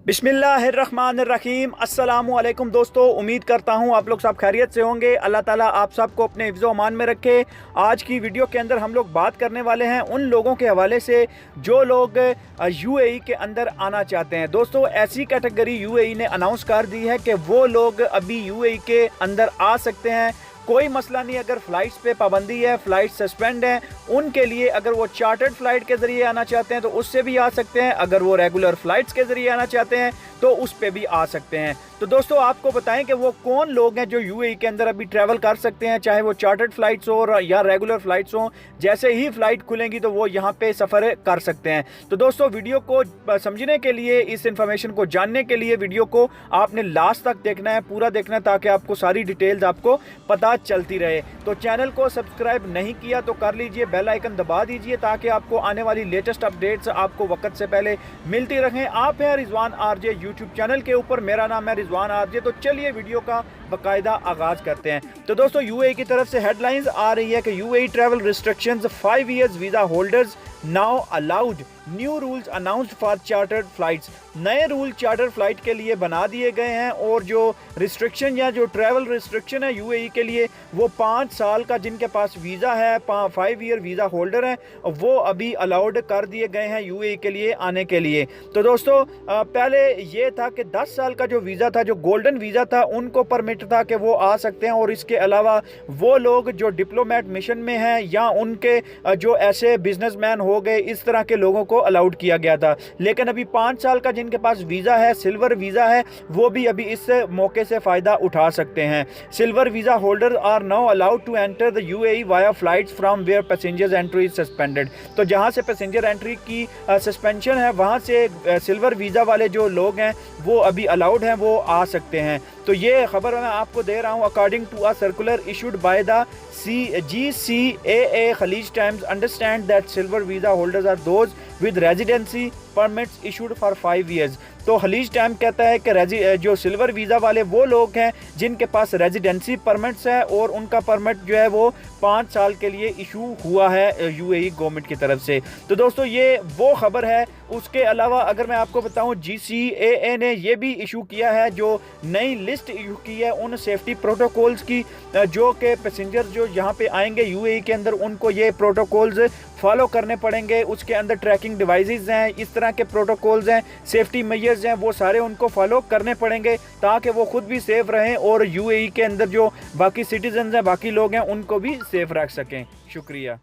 बिस्मिल्लाहिर्रहमानिर्रहीम अस्सलामुअलैकुम दोस्तों, उम्मीद करता हूँ आप लोग सब खैरियत से होंगे। अल्लाह ताला आप सबको अपने हिफ्ज़-ओ अमान में रखे। आज की वीडियो के अंदर हम लोग बात करने वाले हैं उन लोगों के हवाले से जो लोग यूएई के अंदर आना चाहते हैं। दोस्तों, ऐसी कैटेगरी यूएई ने अनाउंस कर दी है कि वो लोग अभी यूएई के अंदर आ सकते हैं, कोई मसला नहीं। अगर फ़्लाइट्स पे पाबंदी है, फ़्लाइट सस्पेंड है, उनके लिए अगर वो चार्टर्ड फ़्लाइट के ज़रिए आना चाहते हैं तो उससे भी आ सकते हैं। अगर वो रेगुलर फ़्लाइट्स के ज़रिए आना चाहते हैं तो उस पे भी आ सकते हैं। तो दोस्तों, आपको बताएं कि वो कौन लोग हैं जो यूएई के अंदर अभी ट्रैवल कर सकते हैं, चाहे वो चार्टर्ड फ़्लाइट्स हो या रेगुलर फ़्लाइट्स हो। जैसे ही फ़्लाइट खुलेंगी तो वो यहाँ पे सफ़र कर सकते हैं। तो दोस्तों, वीडियो को समझने के लिए, इस इन्फॉर्मेशन को जानने के लिए वीडियो को आपने लास्ट तक देखना है, पूरा देखना है, ताकि आपको सारी डिटेल्स आपको पता चलती रहे। तो चैनल को सब्सक्राइब नहीं किया तो कर लीजिए, बेल आइकन दबा दीजिए ताकि आपको आने वाली लेटेस्ट अपडेट्स आपको वक्त से पहले मिलती रहें। आप हैं रिजवान आरजे यूट्यूब चैनल के ऊपर, मेरा नाम है रिजवान आरजे। तो चलिए वीडियो का बाकायदा आगाज करते हैं। तो दोस्तों, यूएई की तरफ से हेडलाइंस आ रही है कि UAE travel restrictions 5 years visa holders now allowed, new rules announced for chartered flights. नए रूल चार्टर फ्लाइट के लिए बना दिए गए हैं और जो रिस्ट्रिक्शन या जो ट्रैवल रिस्ट्रिक्शन है यूएई के लिए, वो 5 साल का जिनके पास वीज़ा है, 5 ईयर वीज़ा होल्डर हैं, वो अभी अलाउड कर दिए गए हैं यूएई के लिए आने के लिए। तो दोस्तों, पहले ये था कि 10 साल का जो वीज़ा था, जो गोल्डन वीज़ा था, उनको परमिट था कि वो आ सकते हैं, और इसके अलावा वो लोग जो डिप्लोमेट मिशन में हैं या उनके जो ऐसे बिजनेसमैन हो गए, इस तरह के लोगों को अलाउड किया गया था। लेकिन अभी 5 साल का जिनके पास वीज़ा है, सिल्वर वीज़ा है, वो भी अभी इस मौके से फ़ायदा उठा सकते हैं। Silver visa holder are now allowed to enter the UAE via flights from where passengers entry is suspended. तो जहां से पैसेंजर एंट्री की सस्पेंशन है, वहां से सिल्वर वीज़ा वाले जो लोग हैं वो अभी अलाउड हैं, वो आ सकते हैं। तो ये खबर मैं आपको दे रहा हूँ according to a circular issued by the GCAA Khaleej Times. Understand that silver visa holders are those with residency permits issued for 5 years. तो खलीज टाइम कहता है कि जो सिल्वर वीज़ा वाले वो लोग हैं जिनके पास रेजिडेंसी परमिट्स है और उनका परमिट जो है वो 5 साल के लिए इशू हुआ है यूएई गवर्नमेंट की तरफ से। तो दोस्तों, ये वो खबर है। उसके अलावा अगर मैं आपको बताऊं, GCAA ने ये भी इशू किया है, जो नई लिस्ट इशू की है उन सेफ्टी प्रोटोकॉल्स की, जो कि पैसेंजर जो यहाँ पे आएंगे यूएई के अंदर, उनको ये प्रोटोकॉल्स फॉलो करने पड़ेंगे। उसके अंदर ट्रैकिंग डिवाइसेस हैं, इस तरह के प्रोटोकॉल्स हैं, सेफ्टी मेजर्स हैं, वो सारे उनको फॉलो करने पड़ेंगे ताकि वो खुद भी सेफ रहें और यूएई के अंदर जो बाकी सिटीजन हैं, बाकी लोग हैं, उनको भी सेफ रख सकें। शुक्रिया।